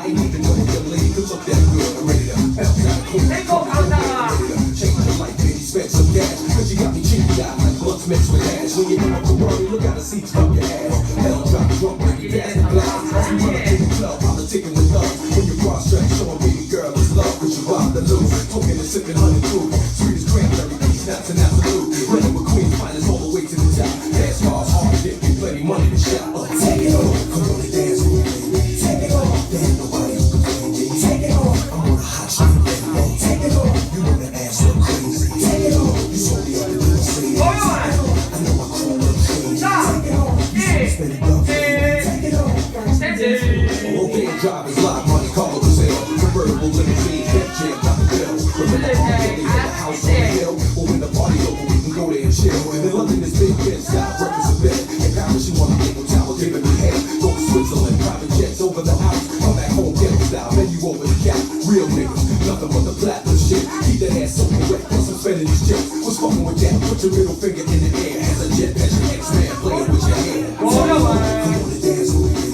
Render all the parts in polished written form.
ain't even know your lady could look that good. I'm ready to bounce out of court. Take off out there. Change your life, baby, spend some cash. Cause you got me cheating out like blunts mixed with ash. When you come up the road, look out the seats from your ass. Hell drop drunk, break your gas and glass. You run up in the club, politicking with love. When you cross stretch, showing baby girl is love. Cause you robbed the loop, talking and sipping honey too. Sweet as cranberry, peach nuts and absolute. Running with Queen's finest all the way to the top. Fast cars, hard dip, get plenty money to shop. Take it off, come on and dance with me. Take it off, there ain't nobody who can play me. Take it off, I'm on a hot street, baby. Take it off, you know the ass look crazy. Take it off, you saw me on the little sleeve. I know my crew look crazy. Take it off, you see me spin it up. Take it off, okay, drivers live, money, Carlo Brazil. Convertible limousine, Def Jam, got the bill. Remember all day, in the house on the hill. Or when the party over, we can go there and chill. In London, it's big Ben style, breakfast a bit. In Paris, you want to get no tower, giving me head. Go to Switzerland, private jets over the house. Come back home, ghetto style, menu over the cap. Real niggas, nothing but the platinum shit. Keep that ass soaking wet, plus I'm spending these chips. What's fucking with that? Put your middle finger in the air. As a jet, that's your X-Man playing with your hair. Come on and dance with me.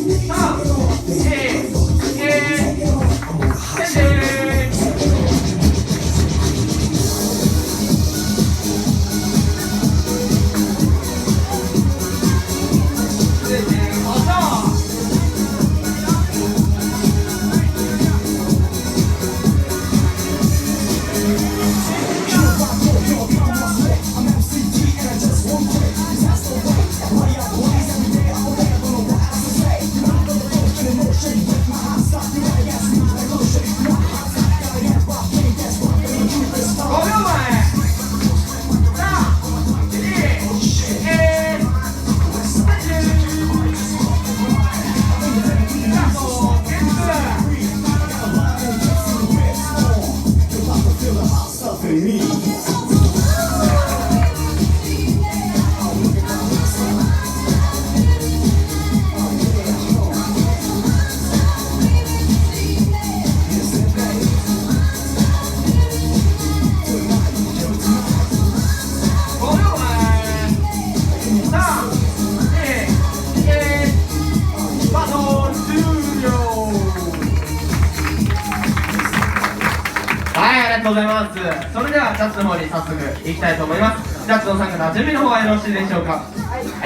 はい、ありがとうございます。それではジャッジの方に早速行きたいと思います。ジャッジのお三方、準備の方はよろしいでしょうか。は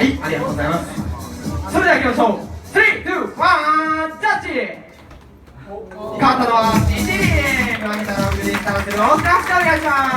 い、ありがとうございます。それでは行きましょう。3、2、1、ジャッジ。勝ったのは1位。村上さんのグリーンスタンスル大塚さん、お願いします。